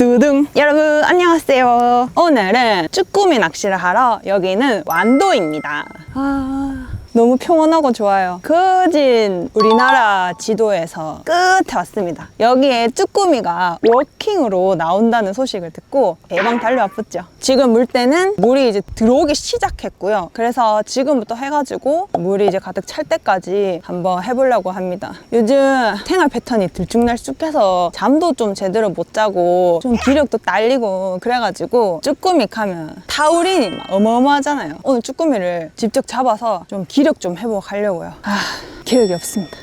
두둥. 여러분 안녕하세요. 오늘은 쭈꾸미 낚시를 하러 여기는 완도입니다. 너무 평온하고 좋아요. 거진 우리나라 지도에서 끝에 왔습니다. 여기에 쭈꾸미가 워킹으로 나온다는 소식을 듣고 대방 달려왔었죠. 지금 물때는 물이 이제 들어오기 시작했고요. 그래서 지금부터 해가지고 물이 이제 가득 찰 때까지 한번 해보려고 합니다. 요즘 생활 패턴이 들쭉날쭉해서 잠도 좀 제대로 못 자고 좀 기력도 딸리고 그래가지고 쭈꾸미 가면 타우린이 막 어마어마하잖아요. 오늘 쭈꾸미를 직접 잡아서 좀 기력 좀 회복하려고요. 기력이 없습니다.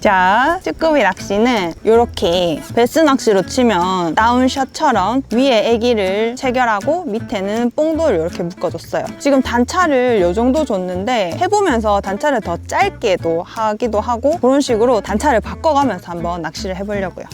자, 쭈꾸미 낚시는 이렇게 베스 낚시로 치면 다운샷처럼 위에 애기를 체결하고 밑에는 뽕돌을 이렇게 묶어줬어요. 지금 단차를 이 정도 줬는데 해보면서 단차를 더 짧게도 하기도 하고 그런 식으로 단차를 바꿔가면서 한번 낚시를 해보려고요.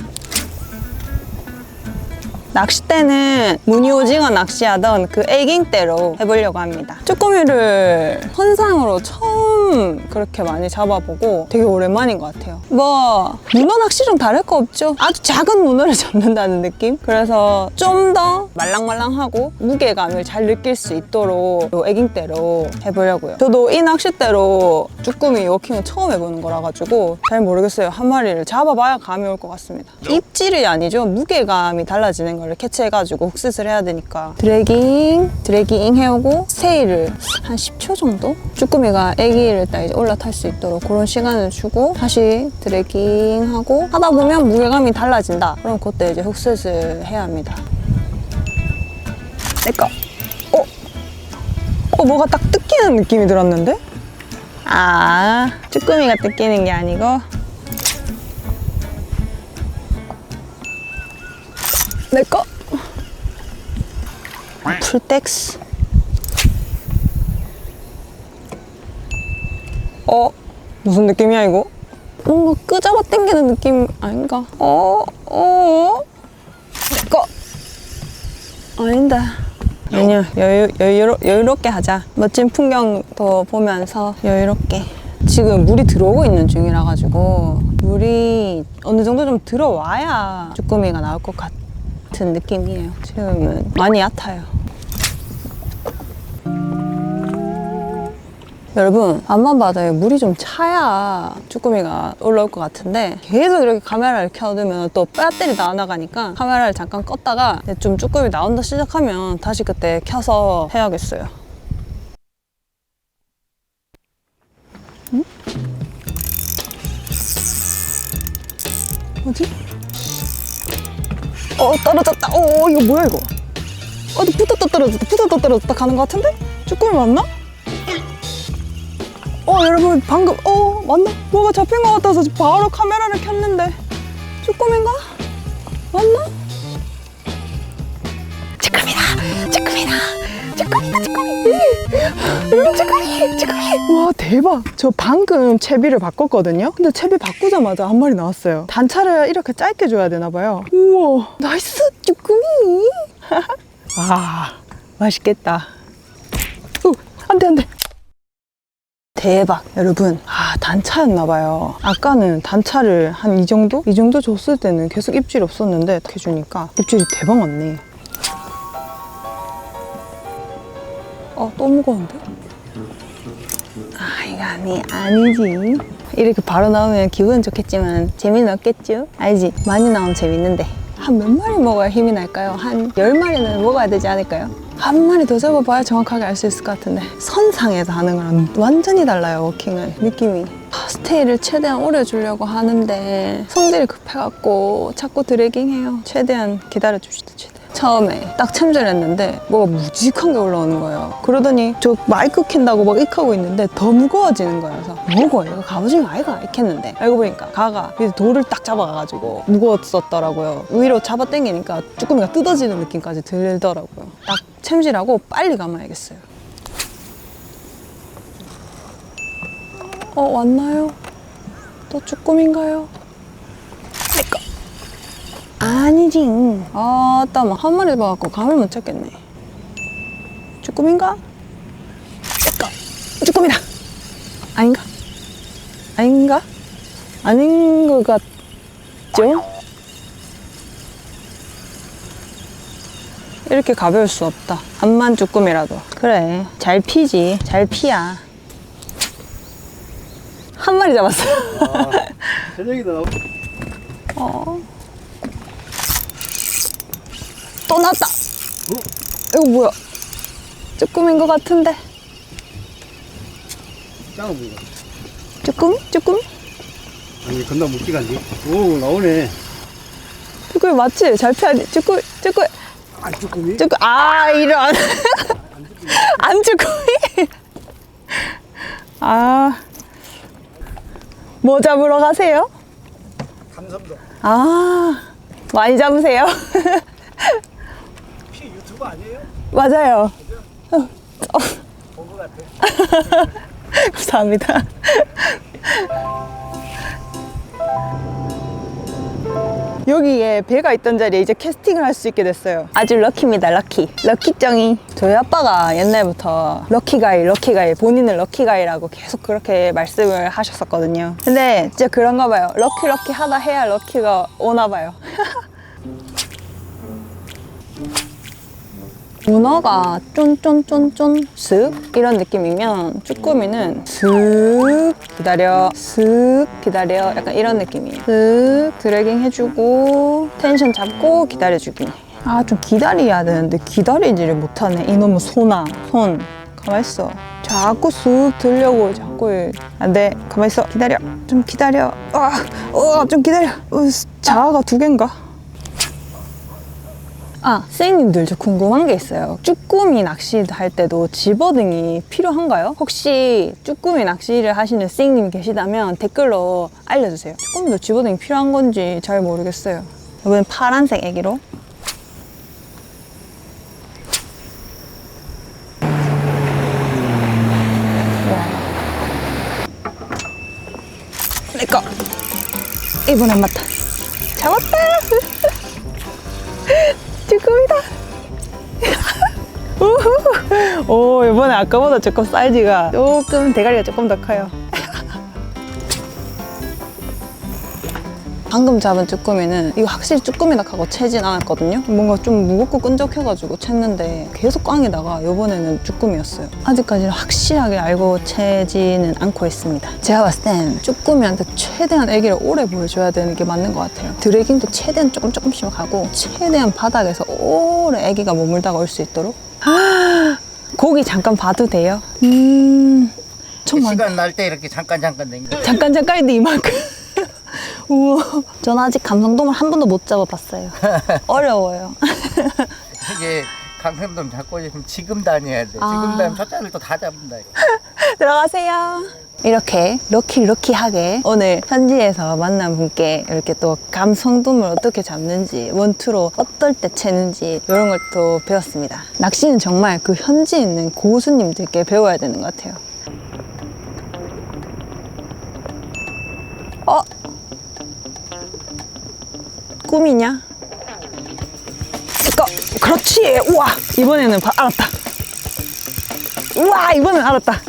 낚싯대는 무늬오징어 낚시하던 그 에깅대로 해보려고 합니다. 쭈꾸미를 선상으로 처음 그렇게 많이 잡아보고 되게 오랜만인 것 같아요. 뭐 문어 낚시랑 다를 거 없죠? 아주 작은 문어를 잡는다는 느낌? 그래서 좀 더 말랑말랑하고 무게감을 잘 느낄 수 있도록 이 에깅대로 해보려고요. 저도 이 낚싯대로 쭈꾸미 워킹을 처음 해보는 거라 가지고 잘 모르겠어요. 한 마리를 잡아봐야 감이 올 것 같습니다. 입질이 아니죠. 무게감이 달라지는 걸 캐치해가지고 훅셋을 해야 되니까 드래깅 해오고 스테이를 한 10초 정도? 쭈꾸미가 애기를 딱 이제 올라탈 수 있도록 그런 시간을 주고 다시 드래깅하고 하다 보면 무게감이 달라진다. 그럼 그때 이제 훅셋을 해야 합니다. 내꺼 뭐가 딱 뜯기는 느낌이 들었는데? 쭈꾸미가 뜯기는 게 아니고 내꺼 풀텍스. 무슨 느낌이야 이거? 뭔가 끄잡아 당기는 느낌 아닌가? 내꺼 아닌데. 아니야, 여유롭게 하자. 멋진 풍경도 보면서 여유롭게. 지금 물이 들어오고 있는 중이라 가지고 물이 어느 정도 좀 들어와야 쭈꾸미가 나올 것 같은 느낌이에요. 지금은 많이 얕아요. 여러분 앞만 봐도 물이 좀 차야 쭈꾸미가 올라올 것 같은데 계속 이렇게 카메라를 켜두면 또 배터리 다 나가니까 카메라를 잠깐 껐다가 좀 쭈꾸미 나온다 시작하면 다시 그때 켜서 해야겠어요. 응? 뭐지? 떨어졌다. 이거 뭐야 이거? 붙었다 떨어졌다 가는 것 같은데? 쭈꾸미 맞나? 여러분 방금 맞나? 뭐가 잡힌 것 같아서 바로 카메라를 켰는데 쭈꾸미인가? 맞나? 쭈꾸미. 와 대박. 저 방금 채비를 바꿨거든요. 근데 채비 바꾸자마자 한 마리 나왔어요. 단차를 이렇게 짧게 줘야 되나 봐요. 우와 나이스 쭈꾸미. 맛있겠다. 안돼. 대박. 여러분 단차였나봐요. 아까는 단차를 한 이 정도 줬을 때는 계속 입질이 없었는데 이렇게 주니까 입질이 대박 왔네. 또 무거운데? 이거 아니지. 이렇게 바로 나오면 기분은 좋겠지만 재미는 없겠죠? 알지? 많이 나오면 재밌는데 한 몇 마리 먹어야 힘이 날까요? 한 10마리는 먹어야 되지 않을까요? 한 마리 더 잡아봐야 정확하게 알 수 있을 것 같은데 선상에서 하는 거랑 완전히 달라요. 워킹은 느낌이. 스테이를 최대한 오래 주려고 하는데 성질이 급해갖고 자꾸 드래깅해요. 최대한 기다려줍시다. 처음에 딱 챔질을 했는데 뭐가 무직한 게 올라오는 거예요. 그러더니 저 마이크 킨다고 막 익하고 있는데 더 무거워지는 거예요. 그래서 뭐고 이거 갑오징어 아이가 익혔는데 알고 보니까 가가 돌을 딱 잡아가지고 무거웠었더라고요. 위로 잡아 당기니까 쭈꾸미가 뜯어지는 느낌까지 들더라고요. 딱 챔질하고 빨리 감아야겠어요. 왔나요? 또 쭈꾸미인가요? 내꺼. 아니지. 딱 한 마리 봐갖고 감을 못 찾겠네. 쭈꾸미인가? 내꺼. 쭈꾸미다. 아닌가? 아닌 것 같죠? 이렇게 가벼울 수 없다. 암만 쭈꾸미라도. 그래, 잘 피지. 잘 피야. 한 마리 잡았어요. 아, 저녁이다. 또 나왔다. 이거 뭐야? 쭈꾸미인 것 같은데. 작아 보이네. 쭈꾸미? 쭈꾸미? 아니, 건너 묶기가 안 돼. 오, 나오네. 쭈꾸미 맞지? 잘 피하지? 쭈꾸미, 쭈꾸미. 아, 쭈꾸미? 쭈꾸미. 아, 이런. 안 쭈꾸미. 아. 뭐 잡으러 가세요? 감성도. 아, 많이 잡으세요? 피 유튜브 아니에요? 맞아요. 본 것 같아. 감사합니다. 여기에 배가 있던 자리에 이제 캐스팅을 할 수 있게 됐어요. 아주 럭키입니다, 럭키. 럭키정이. 저희 아빠가 옛날부터 럭키가이 본인은 럭키가이라고 계속 그렇게 말씀을 하셨었거든요. 근데 진짜 그런가 봐요. 럭키 하다 해야 럭키가 오나 봐요. 문어가 쫀쫀쫀쫀 쓱 이런 느낌이면 쭈꾸미는 쓱 기다려 쓱 기다려 약간 이런 느낌이에요. 쓱 드래깅 해주고 텐션 잡고 기다려주기. 아, 좀 기다려야 되는데 기다리지를 못하네. 이놈의 손 가만있어. 자꾸 쓱 들려고 자꾸. 안돼, 가만있어. 기다려, 좀 기다려. 좀 기다려. 자아가 두 개인가? 아, 선생님들 저 궁금한 게 있어요. 쭈꾸미 낚시할 때도 집어등이 필요한가요? 혹시 쭈꾸미 낚시를 하시는 선생님이 계시다면 댓글로 알려주세요. 쭈꾸미도 집어등이 필요한 건지 잘 모르겠어요. 이번엔 파란색 애기로. 내꺼. 이번엔 맞다. 잡았다. 쭈꾸미다. 오, 이번에 아까보다 조금 사이즈가 조금 대가리가 조금 더 커요. 방금 잡은 쭈꾸미는 이거 확실히 쭈꾸미닭하고 채진 않았거든요. 뭔가 좀 무겁고 끈적해가지고 챘는데 계속 꽝이다가 이번에는 쭈꾸미였어요. 아직까지는 확실하게 알고 채지는 않고 있습니다. 제가 봤을 땐 쭈꾸미한테 최대한 애기를 오래 보여줘야 되는 게 맞는 것 같아요. 드래깅도 최대한 조금씩 하고 최대한 바닥에서 오래 애기가 머물다가 올 수 있도록. 고기 잠깐 봐도 돼요? 시간 날 때 이렇게 잠깐 댕겨. 잠깐인데 이만큼. 우와, 전 아직 감성돔을 한 번도 못 잡아봤어요. 어려워요. 이게 강생돔 잡고 있으면 지금 다녀야 돼. 지금 다니면 첫째를 또 다 잡는다. 들어가세요. 이렇게 럭키하게 오늘 현지에서 만난 분께 이렇게 또 감성돔을 어떻게 잡는지, 원투로 어떨 때 채는지 이런 걸 또 배웠습니다. 낚시는 정말 그 현지에 있는 고수님들께 배워야 되는 것 같아요. 꿈이냐? 이거 그렇지. 우와, 이번에는 알았다. 우와, 이번엔 알았다.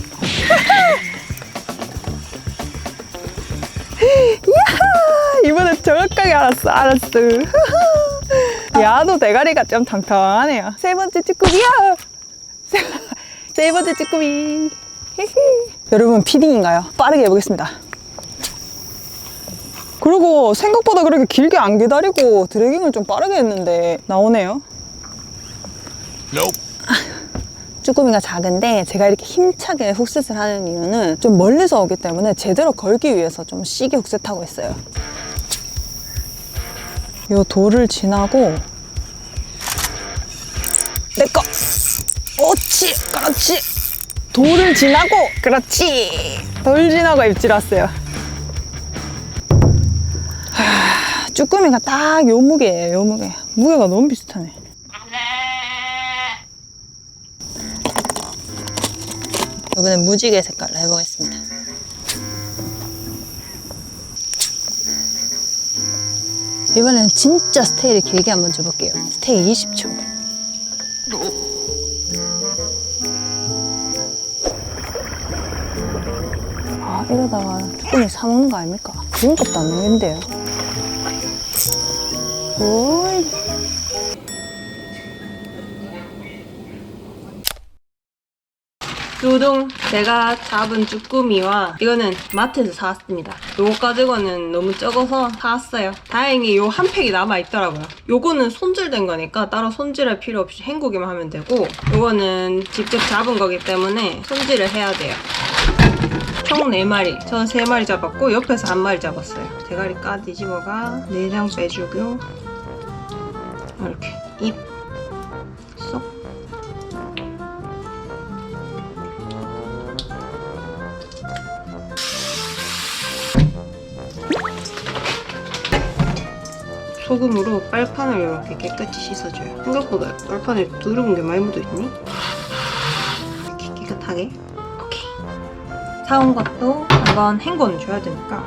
이야, 이번엔 정확하게 알았어. 야도 대가리가 좀 탕탕하네요. 세 번째 쭈꾸미야. 세 번째 쭈꾸미. 여러분, 피딩인가요? 빠르게 해보겠습니다. 그리고 생각보다 그렇게 길게 안 기다리고 드래깅을 좀 빠르게 했는데 나오네요. 쭈꾸미가 작은데 제가 이렇게 힘차게 훅셋을 하는 이유는 좀 멀리서 오기 때문에 제대로 걸기 위해서 좀 시게 훅셋하고 있어요. 요 돌을 지나고 내꺼. 옳지, 그렇지. 돌을 지나고, 그렇지. 돌 지나고 입질 왔어요. 쭈꾸미가 딱 요 무게예요, 요 무게. 무게가 너무 비슷하네. 이번엔 무지개 색깔로 해보겠습니다. 이번엔 진짜 스테이를 길게 한번 줘볼게요. 스테이 20초. 아, 이러다가 쭈꾸미 사먹는 거 아닙니까? 죽은 것도 안 나오는데요. 오이. 두둥 제가 잡은 쭈꾸미와 이거는 마트에서 사왔습니다. 요거 가지고는 너무 적어서 사왔어요. 다행히 요 한 팩이 남아있더라고요. 요거는 손질된 거니까 따로 손질할 필요 없이 헹구기만 하면 되고 요거는 직접 잡은 거기 때문에 손질을 해야 돼요. 총 4마리. 저는 3마리 잡았고 옆에서 1마리 잡았어요. 대가리 까 뒤집어가 내장 빼주고 이렇게 입 쏙. 소금으로 빨판을 이렇게 깨끗이 씻어줘요. 생각보다 빨판에 두르는 게 많이 묻어있니? 이렇게 깨끗하게. 오케이. 사온 것도 한번 헹궈는 줘야 되니까.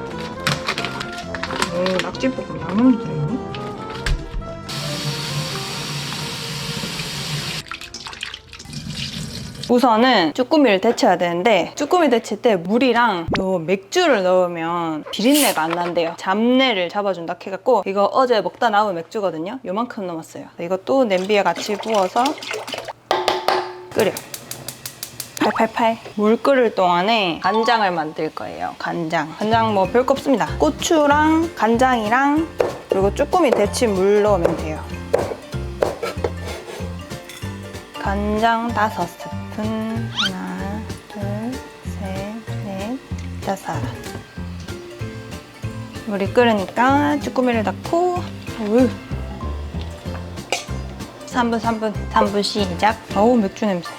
오, 낙지볶음 양념도 들어있니? 우선은 쭈꾸미를 데쳐야 되는데 쭈꾸미 데칠 때 물이랑 요 맥주를 넣으면 비린내가 안 난대요. 잡내를 잡아준다 해갖고 이거 어제 먹다 남은 맥주거든요. 요만큼 넣었어요. 이것도 냄비에 같이 부어서 끓여. 팔팔팔. 물 끓을 동안에 간장을 만들 거예요. 간장 뭐 별거 없습니다. 고추랑 간장이랑 그리고 쭈꾸미 데친 물 넣으면 돼요. 간장 5스푼. 하나, 둘, 셋, 넷, 5. 물이 끓으니까 쭈꾸미를 넣고 3분 시작. 어우, 맥주 냄새.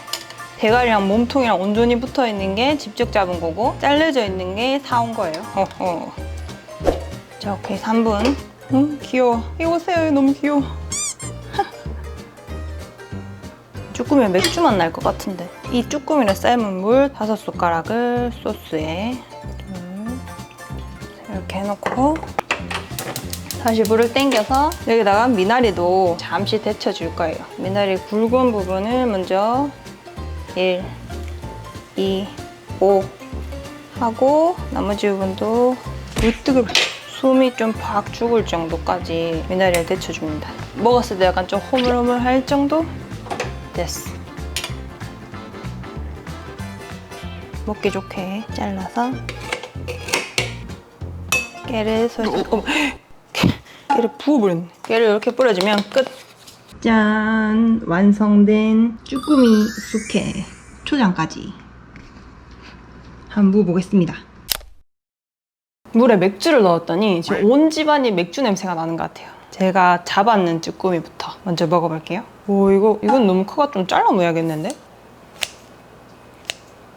대가리랑 몸통이랑 온전히 붙어있는 게 직접 잡은 거고 잘려져 있는 게 사온 거예요. 어허. 자, 오케이. 3분. 귀여워. 이거 보세요. 너무 귀여워. 쭈꾸미에 맥주만 날 것 같은데. 이 쭈꾸미를 삶은 물 5숟가락을 소스에 이렇게 해놓고 다시 물을 땡겨서 여기다가 미나리도 잠시 데쳐줄 거예요. 미나리 굵은 부분을 먼저 1, 2, 5 하고 나머지 부분도 으뜨거 숨이 좀 팍 죽을 정도까지 미나리를 데쳐줍니다. 먹었을 때 약간 좀 호물호물할 정도? 됐어. 먹기 좋게 잘라서 깨를 솔솔 깨를 부어버렸네. 깨를 이렇게 뿌려주면 끝. 짠! 완성된 쭈꾸미 숙회 초장까지 한번 부어보겠습니다. 물에 맥주를 넣었더니 지금 온 집안이 맥주 냄새가 나는 것 같아요. 제가 잡았는 쭈꾸미부터 먼저 먹어볼게요. 오, 이건 너무 커가 좀 잘라 놓아야겠는데?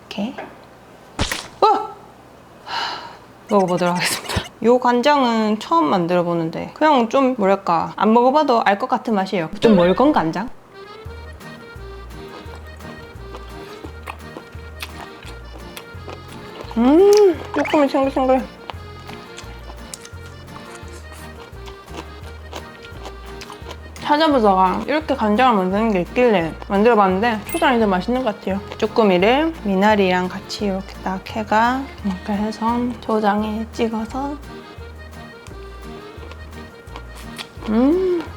이렇게. 먹어보도록 하겠습니다. 이 간장은 처음 만들어 보는데 그냥 좀 뭐랄까 안 먹어봐도 알 것 같은 맛이에요. 좀 멀건 간장? 쭈꾸미 싱글싱글. 찾아보다가 이렇게 간장을 만드는 게 있길래 만들어봤는데 초장이 더 맛있는 것 같아요. 쭈꾸미를 미나리랑 같이 이렇게 딱 해가 이렇게 해서 초장에 찍어서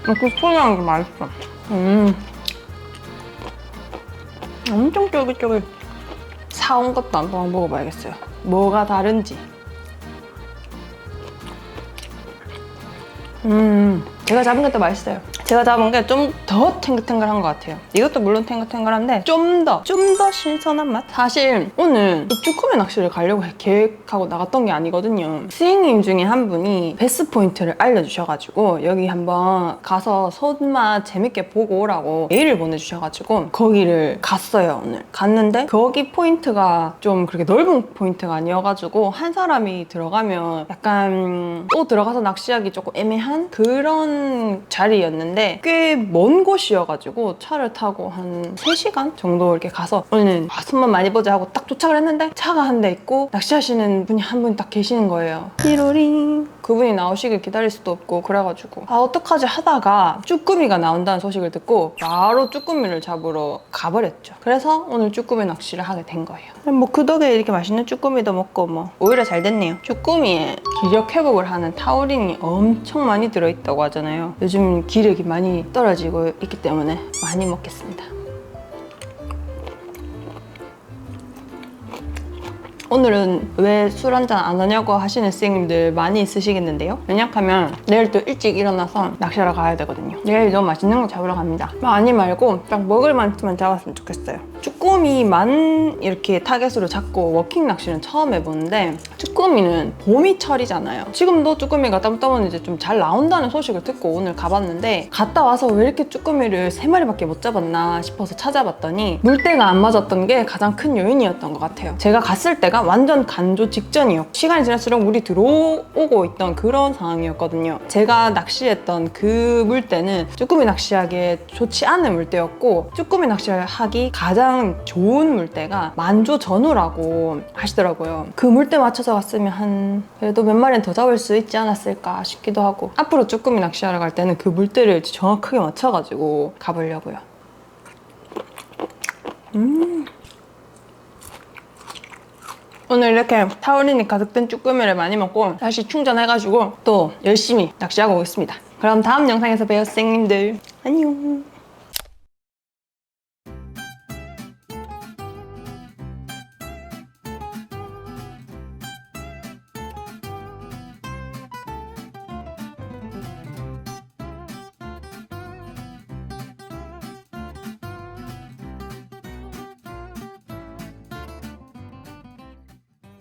그 초장이 맛있어. 엄청 쫄깃쫄깃. 사온 것도 한번 먹어봐야겠어요. 뭐가 다른지. 제가 잡은 게 더 맛있어요. 제가 잡은 게 좀 더 탱글탱글한 것 같아요. 이것도 물론 탱글탱글한데 좀 더 신선한 맛? 사실 오늘 쭈꾸미 낚시를 가려고 계획하고 나갔던 게 아니거든요. 스승님 중에 한 분이 베스 포인트를 알려주셔가지고 여기 한번 가서 손맛 재밌게 보고 오라고 메일을 보내주셔가지고 거기를 갔어요. 오늘 갔는데 거기 포인트가 좀 그렇게 넓은 포인트가 아니어가지고 한 사람이 들어가면 약간 또 들어가서 낚시하기 조금 애매한 그런 자리였는데 꽤 먼 곳이어가지고 차를 타고 한 3시간 정도 이렇게 가서 오늘 손만 많이 보자 하고 딱 도착을 했는데 차가 한 대 있고 낚시하시는 분이 한 분 딱 계시는 거예요. 띠로링. 그분이 나오시길 기다릴 수도 없고 그래가지고 어떡하지 하다가 쭈꾸미가 나온다는 소식을 듣고 바로 쭈꾸미를 잡으러 가버렸죠. 그래서 오늘 쭈꾸미 낚시를 하게 된 거예요. 뭐 그 덕에 이렇게 맛있는 쭈꾸미도 먹고 뭐 오히려 잘 됐네요. 쭈꾸미에 기력 회복을 하는 타우린이 엄청 많이 들어있다고 하잖아요. 요즘 기력이 많이 떨어지고 있기 때문에 많이 먹겠습니다. 오늘은 왜 술 한잔 안 하냐고 하시는 선생님들 많이 있으시겠는데요. 왜냐하면 내일 또 일찍 일어나서 낚시하러 가야 되거든요. 내일 너무 맛있는 거 잡으러 갑니다. 많이 말고 딱 먹을 만큼만 잡았으면 좋겠어요. 쭈꾸미만 이렇게 타겟으로 잡고 워킹 낚시는 처음 해보는데 쭈꾸미는 봄이철이잖아요. 지금도 쭈꾸미가 땀땀은 이제 좀 잘 나온다는 소식을 듣고 오늘 가봤는데 갔다 와서 왜 이렇게 쭈꾸미를 3마리밖에 못 잡았나 싶어서 찾아봤더니 물때가 안 맞았던 게 가장 큰 요인이었던 것 같아요. 제가 갔을 때가 완전 간조 직전이었고 시간이 지날수록 물이 들어오고 있던 그런 상황이었거든요. 제가 낚시했던 그 물때는 쭈꾸미 낚시하기에 좋지 않은 물때였고 쭈꾸미 낚시하기 가장 좋은 물때가 만조 전후라고 하시더라고요. 그 물때 맞춰서 갔으면 한 그래도 몇 마리는 더 잡을 수 있지 않았을까 싶기도 하고 앞으로 쭈꾸미 낚시하러 갈 때는 그 물때를 정확하게 맞춰가지고 가보려고요. 오늘 이렇게 타우린이 가득 든 쭈꾸미를 많이 먹고 다시 충전해가지고 또 열심히 낚시하고 오겠습니다. 그럼 다음 영상에서 봬요, 선생님들. 안녕.